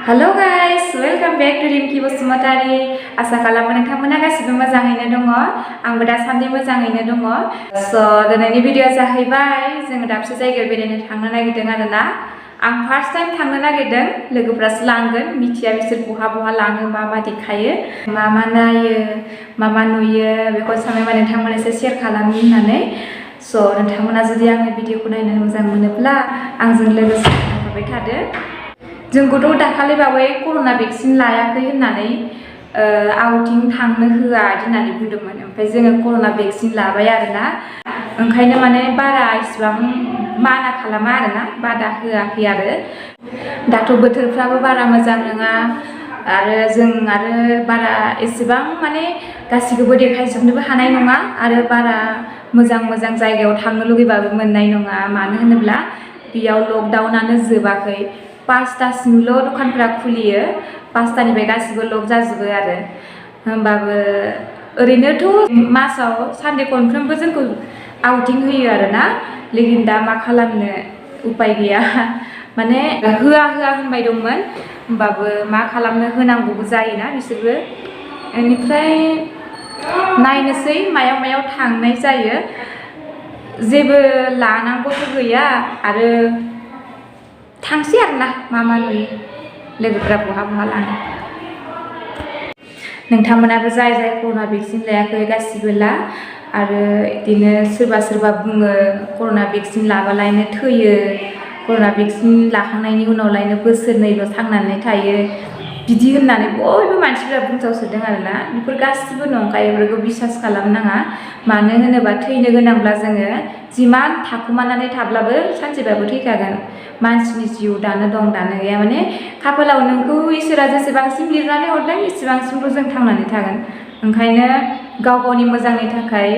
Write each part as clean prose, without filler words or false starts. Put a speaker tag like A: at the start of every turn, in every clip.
A: Hello guys, welcome back to Rimki Basumatari. Asa खालामो नोंथांमोना गासिबो मोजाङैनो दङ। आंबो दासान्दि मोजाङैनो दङ। So दिनैनि भिडिअआ जाहैबाय जों दाबसे जायगायाव बेरायनो थांनो नागिरदों आरोना। आं फार्स्ट टाइम थांनो नागिरदों, लोगोफोरासो लांगोन। मिथिया बिसोर बहा लाङो, मा देखायो, मा नायो, मा नुयो, बेखौ सानबाय माने नोंथांमोना एसे शेयार खालामनो होननानै। So नोंथांमोना जुदि आंनि भिडिअखौ नायनो मोजां मोनोब्ला आंजों लोगोसे थाफाबाय थादो। जोंखौथ' दाखालि बावै कर'ना भेक्सिन लायाखै होननानै आउटिं थांनो होआ होननानै बुंदोंमोन। ओमफ्राय जोङो कर'ना भेक्सिन लाबाय आरोना। ओंखायनो माने बारा इसिबां माना खालामा आरोना, बादा होआखै आरो। दाथ' बोथोरफ्राबो बारा मोजां नङा आरो बारा एसेबां माने गासिखौबो देखायजोबनोबो हानाय नङा आरो बारा मोजां जायगायाव थांनो लुगैबाबो मोननाय नङा। मानो होनोब्ला बेयाव लकडाउनानो जोबाखै। 5टासिमल' दखानफोरा खुलियो, 5टानिफ्राय गासिबो लक जाजोबो आरो। होमबाबो ओरैनोथ' मासाव सानडे खनफ्रोमबो जोंखौ आउटिं होयो आरोना। लेकिन दा मा खालामनो, उपाय गैया। माने होआ होनबाय दंमोन, होमबाबो मा खालामनो, होनांगौबो जायोना बिसोरबो। बेनिफ्राय नायनोसै मायाव थांनाय जायो। जेबो लानांगौथ' गैया आरो थांसै आरोना, मा नुयो, लोगोफोरा बहा लाङो। नोंथांमोनाबो जाय कर'ना भेक्सिन लायाखै गासिबो ला। आरो बिदिनो सोरबा बुङो कर'ना भेक्सिन लाबालायनो थैयो, कर'ना भेक्सिन लाखांनायनि उनावलायनो बोसोरनैल' थांनानै थायो, बिदि होननानै बयबो मानसिफोरा बुंसावसोदों आरोना। बेफोर गासिबो नंखाय, बेफोरखौ बिसास खालामनाङा। मानो होनोबा थैनो गोनांब्ला जोङो जिमान थाखुमानानै थाब्लाबो सानसेबाबो थैखागोन। मानसिनि जिउ दानो दं दानो गैया, माने खाफालाव नोंखौ इसोरा जेसेबांसिम लिरनानै हरदों एसेबांसिमल' जों थांनानै थागोन। ओंखायनो गावनि मोजांनि थाखाय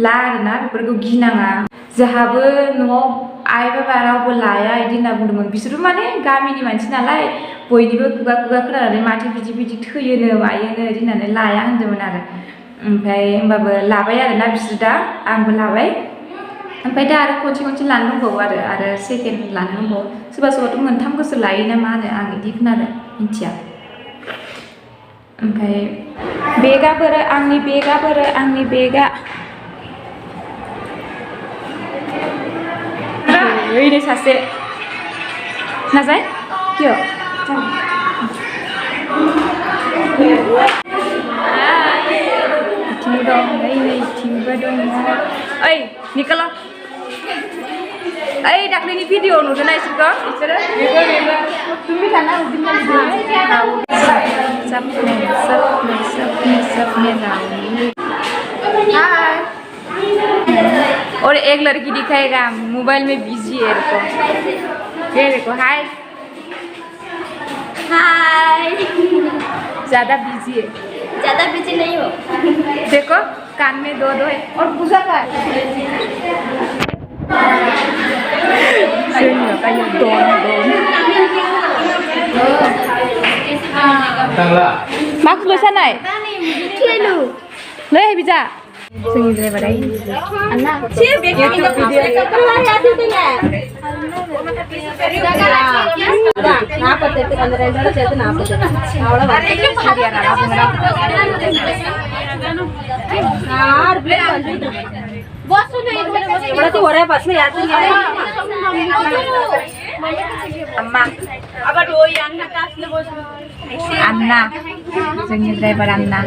A: ला आरोना, बेफोरखौ गिनाङा। जोंहाबो न'आव आइ बाबा रावबो लाया बिदि होनना बुंदोंमोन। बिसोरबो माने गामिनि मानसि नालाय, बयनिबो खुगा खोनानानै माथो बिदि थैयोनो मायोनो बिदि होननानै लाया होनदोंमोन आरो। ओमफ्राय होमबाबो लाबाय आरोना बिसोर, दा आंबो लाबाय। ओमफ्राय दा आरो खनसे लानो दंबावो आरो सेकेन्ड लानो दंबावो। सोरबाथ' मोनथामखौसो लायो ना मा होनो, आं बिदि खोनादों, मिथिया। ओमफ्राय आंनि बेगा ओइनै सासे नाजाय किय' इथिंबो दं, इथिंबो दङ। ओइ निकोल, ओइ दाख्लैनि भिडिअ नुदों ना इसोरो हाय। और एक लड़की दिखाएगा, मोबाइल में बिजी है। ये देखो, हाय ज्यादा बिजी है।
B: ज्यादा बिजी नहीं हो।
A: देखो कान में दो है और पूजा का मार्क्स लुसानाय ले बिजा जोंनि ड्राइभारा अन्ना अन्ना जोंनि driver Anna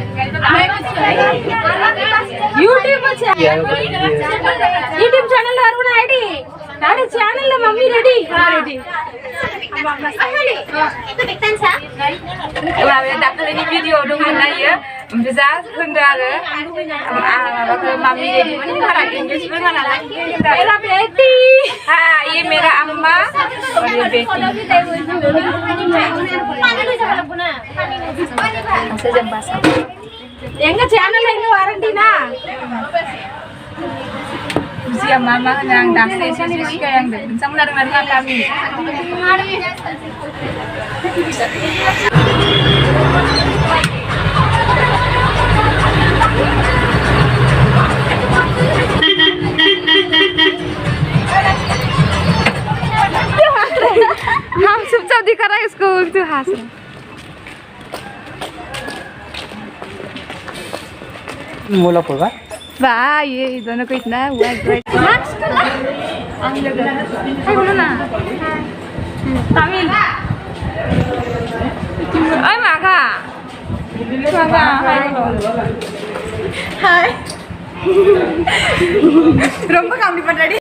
A: YouTube channel ID channel mummy ready दाखालिनि भिडिअ दङ नायो, ओमफ्राय जा होनदो आरो माबाखौ माम्मी रेडी माने बारा इंलिश रोङा नालाय। मेरा बेटी, हाँ ये मेरा अम्मा और ये बेटी। सजन bahasa எங்க சேனல்ல எங்க வாரண்டினா Usia mama yang dasar sih yang deh, sama dengan kami. हम सब जब दिखा रहा है इसको तो हंस रहा
B: मोला पड़वा
A: वाह ये दोनों को इतना हुआ ग्रेट बोलो ना तमिल ओए मागा हाय ரொம்ப காமெடி பண்றாடி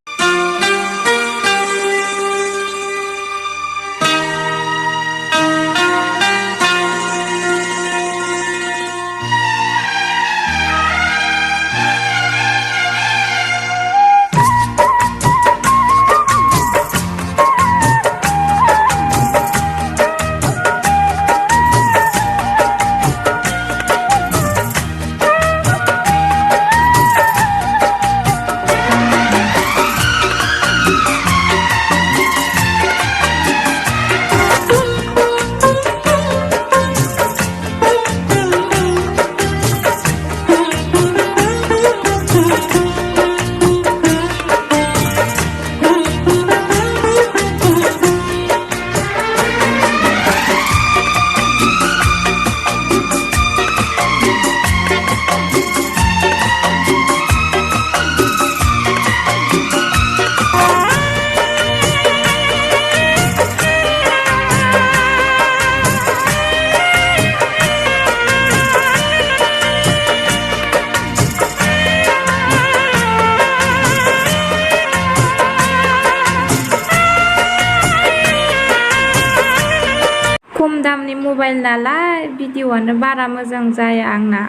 A: खम दामनि मबाइल नालाय भिडिअआनो बारा मोजां जाया आंना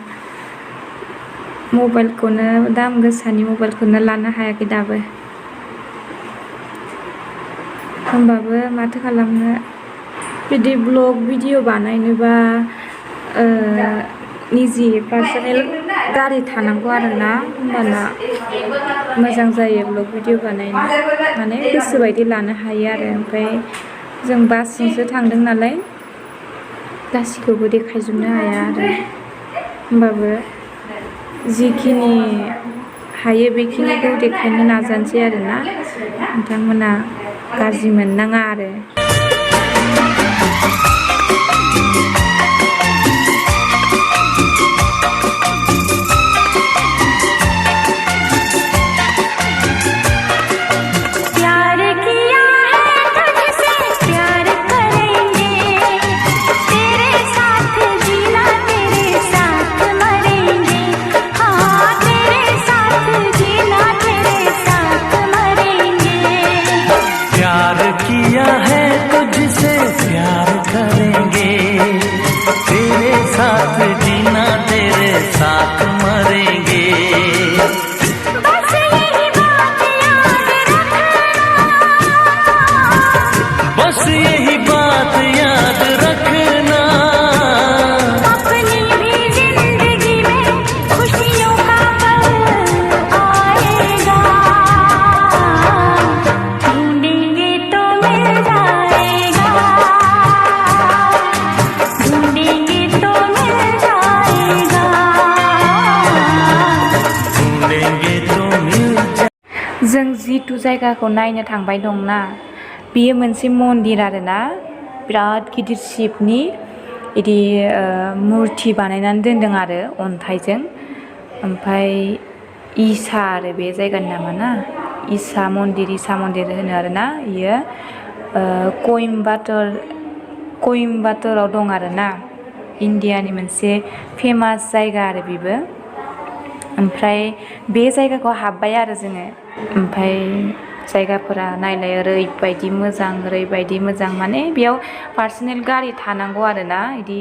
A: मबाइलखौनो दाम गोसानि मबाइलखौनो लानो हायाखै दाबो होमबाबो माथो खालामनो बिदि ब्लग भिडिअ बानायनोबा निजि पार्सनेल गारि थानांगौ आरोना होमबाना मोजां जायो ब्लग भिडिअ बानायनो माने गोसोबायदि लानो हायो आरो ओमफ्राय जों बासजोंसो थांदों नालाय गासिखौबो देखायजोबनो हाया आरो होमबाबो जिखिनि हायो बेखिनिखौ देखायनो नाजानोसै आरोना नोंथांमोना गाज्रि मोननाङा आरो जों जिथु जायगाखौ नायनो थांबाय दंना बेयो मोनसे मन्दिर आरोना बिराद गिदिर शिबनि इदि मुर्ति बानायनानै दोनदों आरो अन्थाइजों ओमफ्राय ईसा आरो बे जायगानि नामा ना ईसा मन्दिर होनो आरोना इयो कइम्बाटोराव दं आरोना इण्डियानि मोनसे फेमास जायगा आरो बेबो ओमफ्राय बे जायगाखौ हाबबाय आरो जोङो ओमफ्राय जायगाफोरा नायलाय ओरैबायदि मोजां माने बेयाव पार्सनेल गारि थानांगौ आरोना इदि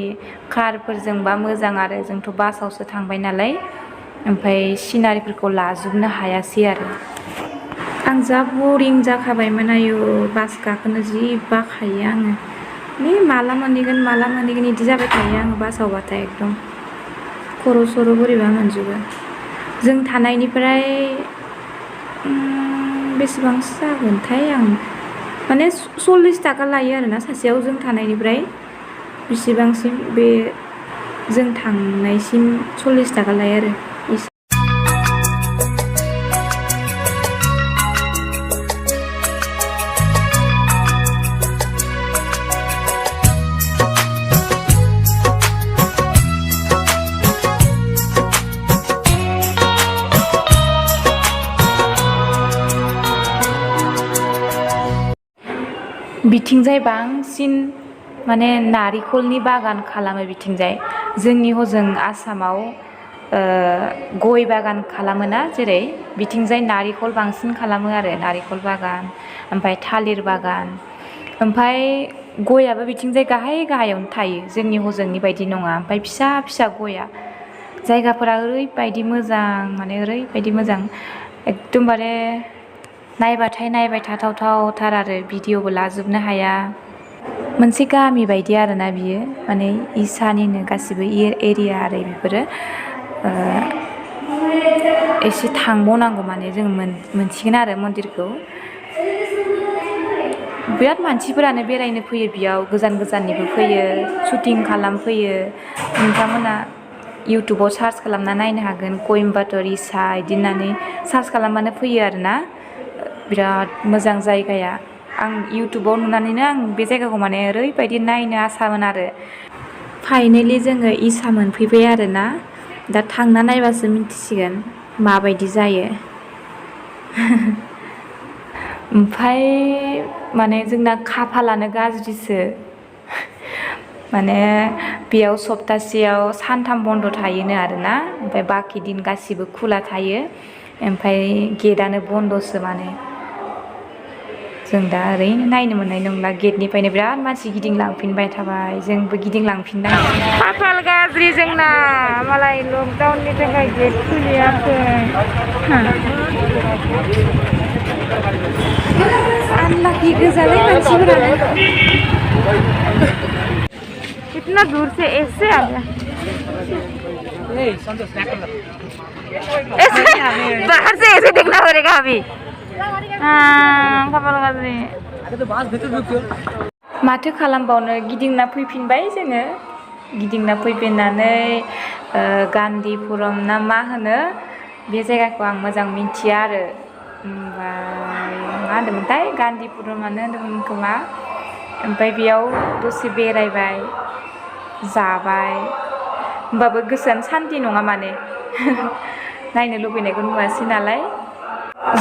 A: कारफोरजोंबा मोजां आरो जोंथ' बासावसो थांबाय नालाय ओमफ्राय सिनारिफोरखौ लाजोबनो हायासै आरो आं जा बरिं जाखाबायमोन आयु बास गाखोनो जि बाखायो आङो माला मोनहैगोन इदि जाबाय थायो आङो बासावबाथाय एकदम खर' सर' बोरैबा मोनजोबो जों थानायनिफ्राय बेसेबांसो जागोनथाय आं माने 40 थाखा लायो आरोना सासेयाव जों थानायनिफ्राय बेसेबांसिम बे जों थांनायसिम 40 थाखा लायो आरो बिथिंजाय बांसिन माने नारिखलनि बागान खालामो बिथिंजाय जोंनि हजों आसामाव गय बागान खालामोना जेरै बिथिंजाय नारिखल बांसिन खालामो आरो नारिखल बागान ओमफ्राय थालिर बागान ओमफ्राय गयाबो बिथिंजाय गाहाय गाहायावनो थायो जोंनि हजोंनि बायदि नङा ओमफ्राय फिसा फिसा गया जायगाफोरा ओरैबायदि मोजां माने ओरैबायदि मोजां एकदमबारे नायबाथाय नायबाय थाथावथावथार आरो भिडिअबो लाजोबनो हाया मोनसे गामि बायदि आरोना बियो माने इसानिनो गासिबो एरिया आरो बेफोरो एसे थांबावनांगौ माने जों मोनसिगोन आरो मन्दिरखौ बिराद मानसिफोरानो बेरायनो फैयो बेयाव गोजान गोजाननिबो फैयो शुटिं खालामफैयो नोंथांमोना इउटुबाव सार्च खालामना नायनो हागोन कइम्बाटर इसा बिदि होननानै सार्च खालामबानो फैयो आरोना बिराद मोजां जायगाया आं इउटुबाव नुनानैनो आं बे जायगाखौ माने ओरैबायदि नायनो आसामोन आरो फाइनेलि जोङो इसा मोनफैबाय आरोना दा थांना नायबासो मिन्थिसिगोन माबायदि जायो ओमफ्राय माने जोंना खाफालानो गाज्रिसो माने बेयाव सप्तासेयाव सानथाम बन्द थायोनो आरोना ओमफ्राय बाखि दिन गासिबो खुला थायो ओमफ्राय गेटआनो बन्दसो माने जों दा ओरैनो नायनो मोननाय नंला गेटनिफ्रायनो बिराद मानसि गिदिंलांफिनबाय थाबाय जोंबो गिदिंलांफिननांगोन खाफाल गाज्रि जोंना मालाय लकडाउननि थाखाय गेट खुलियाखै आनलाखि गोजालै मानसिफोरानो इतना दूर से ऐसे आ गया बाहर से ऐसे देखना पड़ेगा अभी खाफाल गाज्रि माथो खालामबावनो गिदिंना फैफिनबाय जोङो गिदिंना फैफिननानै गान्धीपुरम ना मा होनो बे जायगाखौ आं मोजां मिन्थिया आरो ओमफ्राय मा होनदोंमोनथाय गान्धीपुरमानो होनदोंमोन खोमा ओमफ्राय बेयाव दसे बेरायबाय जाबाय होमबाबो गोसोआनो सान्ति नङा माने नायनो लुबैनायखौ नुवासै नालाय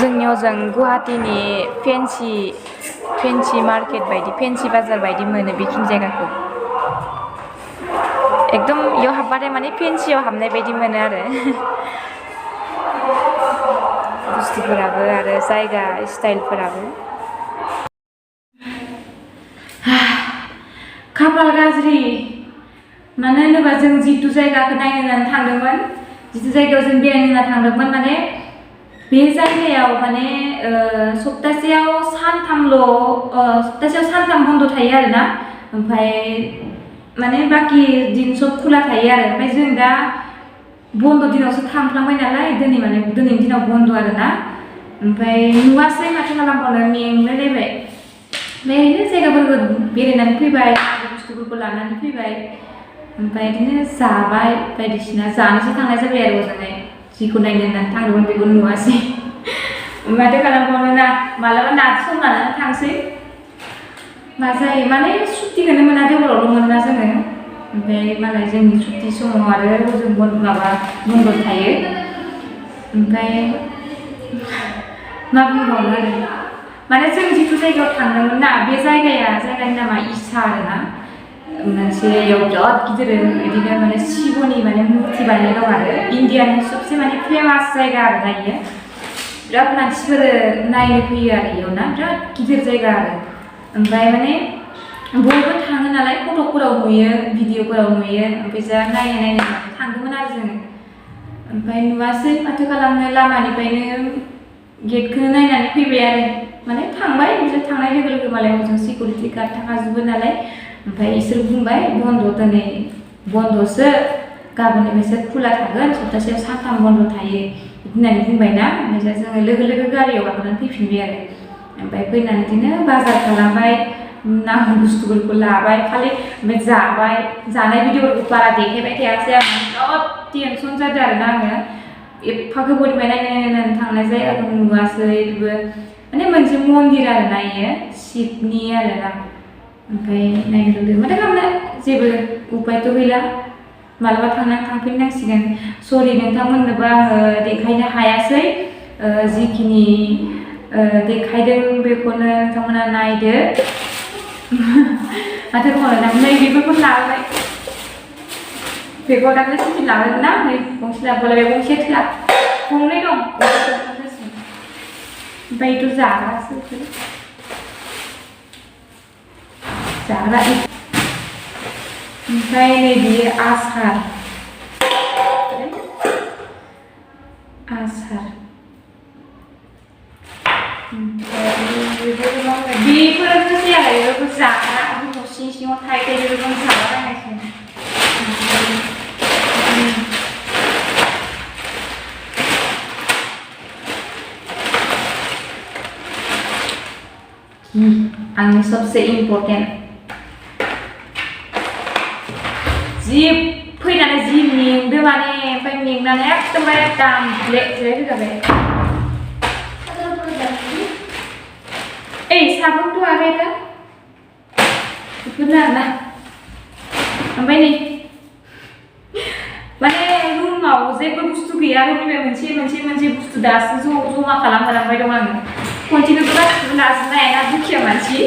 A: जोंनि हजों गुवाहाटीनि फेन्सि मार्केट बायदि फेन्सि बाजार बायदि मोनो बेखिनि जायगाखौ एकदम इयाव हाबबाथाय माने फेन्सियाव हाबनाय बायदि मोनो आरो बुस्थुफोराबो आरो जायगा स्टाइलफोराबो खाफाल गाज्रि मानो होनोबा जों जिथु जायगाखौ नायनो होननानै थांदोंमोन जिथु जायगायाव जों बेरायनो होनना थांदोंमोन माने बे जायगायाव माने सप्तासेयाव सानथाम बन्द थायो आरोना ओमफ्राय माने बाखि दिन सब खुला थायो आरो ओमफ्राय जों दा बन्द दिनावसो थांफ्लांबाय नालाय दिनैनि दिनाव बन्द आरोना ओमफ्राय नुवासै माथो खालामबावनो मेंलायलायबाय ओरैनो जायगाफोरखौ बेरायनानै फैबाय बुस्थुफोरखौ लानानै फैबाय ओमफ्राय बिदिनो जाबाय बायदिसिना जानोसो थांनाय जाबाय आरो हजोंहाय जिखौ नायनो होननानै थांदोंमोन बेखौ नुवासै माथो खालामबावनो ना मालाबा सम लानानै थांसै मा जायो माने सुटिखौनो मोना देवलावल' मोना जोङो ओमफ्राय मालाय जोंनि सुटि समाव आरो हजों बन्द थायो ओमफ्राय मा बुंबावनो आरो माने जों जिथु जायगायाव थांदोंमोन ना बे जायगानि नामा इसा आरोना मोनसे इयाव बिराद गिदिर बिदिनो माने शिबनि माने मुर्ति बानायनाय दं आरो इण्डियानि सबसे माने फेमास जायगा आरोना इयो बिराद मानसिफोर नायनो फैयो आरो इयाव ना बिराद गिदिर जायगा आरो ओमफ्राय माने बयबो थाङो नालाय फटकफोराव नुयो भिडिअफोराव नुयो ओमफ्राय जा नायनो थांदोंमोन आरो जोङो ओमफ्राय नुवासै माथो खालामनो लामानिफ्रायनो गेटखौनो नायनानै फैबाय आरो माने थांबाय बिसोर थांनाय लोगो लोगो मालाय हजों सिकिउरिटि गार्ड थाखाजोबो नालाय ओमफ्राय इसोर बुंबाय दिनै बन्दसो गाबोननिफ्रायसो खुला थागोन सप्तासेयाव सानथाम बन्द थायो होननानै बुंबायना ओमफ्राय जोङो लोगो गारियाव गाखोनानै फैफिनबाय आरो ओमफ्राय फैनानै बिदिनो बाजार खालामबाय नांगौ बुस्थुफोरखौ लाबाय खालि ओमफ्राय जाबाय जानाय भिडिअफोरखौ बारा देखायबाय थायासै आं बिराद टेनसन जादों आरोना आङो एफा गोबावनिफ्राय नायनानै थांनाय जायगाखौ नुवासै बेबो माने मोनसे मन्दिर आरोना इयो शिबनि आरोना ओमफ्राय नायनो लुबैदों माथो खालामनो जेबो उपायथ' गैला मालाबा थांफिननांसिगोन सरि नोंथांमोननोबो आङो देखायनो हायासै जिखिनि देखायदों बेखौनो नोंथांमोना नायदो माथो बुंनो दा नै बेफोरखौ लाबाय बेखौ दाख्लै सानसे लाबोदों ना नै गंसे लाबोलाय बे गंसे थोआ गंनै दं ओमफ्रायथ' जाग्रासो जाग्रा ओमफ्राय नै बियो आसार बेफोरबो जायालाय बेफोरखौ जाग्रा न' सिं सिङाव थायो बेफोरखौ जालाबायनायसै आंनि सबसे इम्पर्टेन्ट जि फैनानै जि मेंदो माने ओमफ्राय मेंनानै एकदमबारे दामले जिरायफैखाबाय ओइ साबोनथ' आरो दा बेफोरनो आरोना ओमफ्राय नै माने रुमाव जेबो बुस्थु गैया रुमनिफ्राय मोनसे बुस्थु दासो जमा खालामलांबाय दं आङो खनसेनो गासिबो लाजोबनो हाया दुखिया मानसि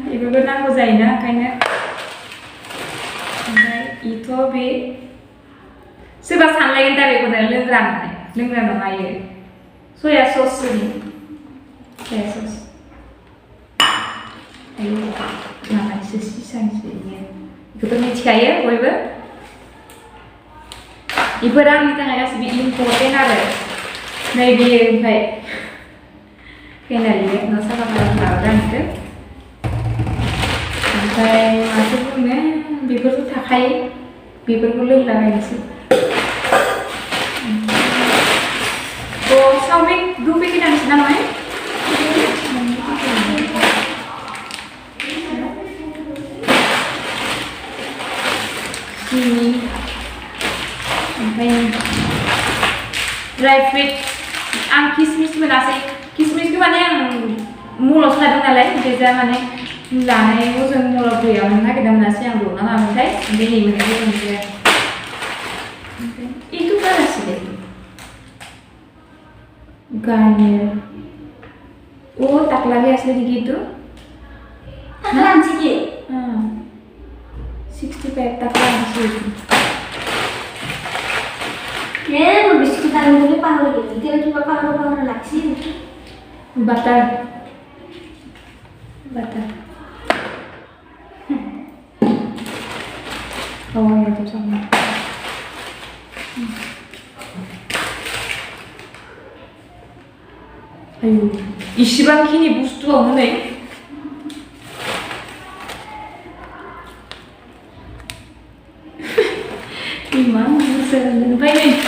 A: बेफोरखौ नांगौ जायोना ओंखायनो ओमफ्राय इथ' बे सोरबा सानलायगोन दा बेखौनो लोंग्रा नङा इयो सया सस सया सस माबानिसो सिसानिसो बेखौथ' मिथिखायो बयबो बेफोर आंनि थाखाय गासिबो इम्पर्टेन्ट आरो नै बेयो ओमफ्राय फैनानै न' साफा खालामना लाबोदों ओमफ्राय माथो बुंनो बेफोरथ' थाखायो बेफोरखौ लोंलाबायनोसै चाउमिन 2 पैकेट आनोसै ना माय ओमफ्राय ड्राई फ्रुट आं किसमिस मोनासै किसमिसखौ माने आं मलावसो लादों नालाय बेजा माने लानायाव जों मलाव गैयामोन नागिरना मोनासै आं द'ना मामोनथाय दिनै मोननाय मोनसै itu panas deh Garnier oh tak lagi asli gitu
C: takaran sedikit
A: 65 takaran sedikit
C: ya habis kita dulu power gitu kita coba power relaksi
A: butter oh ya itu sama 아유, 이 시방키니 부스트가 없네. 이만 무슨 빨리.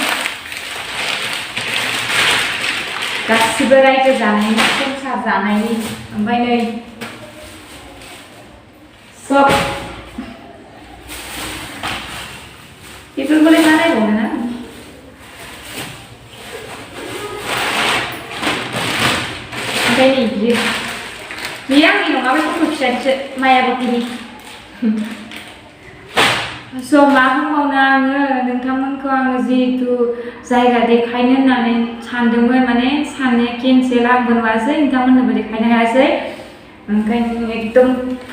A: 가스버 라이트 जानायनि संसार जानायनि ओमफ्राय नै सब बेफोरखौलाय मा नायबावनो ना ओमफ्राय नै बियो आंनि नङा बे गथ' फिसानिसो मायाबतिनि स' मा बुंबावनो आङो नोंथांमोनखौ आङो जिहेतु जायगा देखायनो होननानै सानदोंमोन माने साननाया केन्सेल आंबो नुवासै नोंथांमोननोबो देखायनो हायासै ओंखायनो एकदम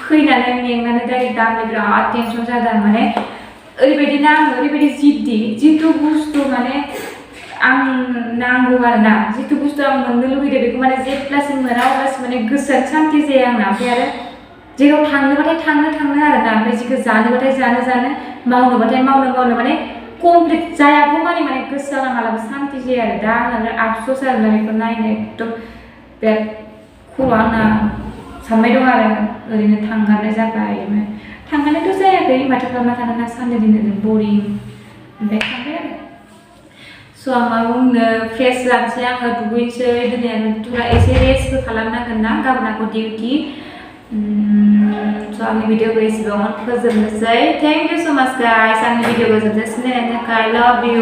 A: फैनानै मेंनानै डाइरेक्ट दामनो बिराद टेनसन जादों माने ओरैबायदि ना आङो ओरैबायदि जिद्दि जिथु बुस्थु माने आं नांगौ आरोना जिथु बुस्थु आं मोननो लुगैदों बेखौ माने जेब्लासिम मोना अब्लासिम माने गोसोआ सान्ति जाया आंना ओमफ्राय आरो जेराव थांनोबाथाय थांनो आरोना ओमफ्राय जिखौ जानोबाथाय जानो मावनोबाथाय मावनो माने कमप्लिट जायागौ माने गोसोआ मालाबा सान्ति जाया आरो दा आंना आफस'स आरोना बेखौ नायनो एकदम बिराद खर'आ आंना सानबाय दं आरो ओरैनो थांगारनाय जाबाय थांगारनायथ' जायाखै माथो खालामना थानो सानदे दिनजों बरिं ओमफ्राय थांबाय आरो स' आं मा बुंनो फ्रेस जानोसै आङो दुगैनोसै दिनै आरो एसे रेस्टबो खालामनांगोन ना गाबोन आंखौ डिउटि स' आंनि भिडिअखौ एसेबां फोजोबनोसै थेंक इउ स' माच गाइस आंनि भिडिअखौ जोबजासिम नायनायनि थाखाय लाभ इउ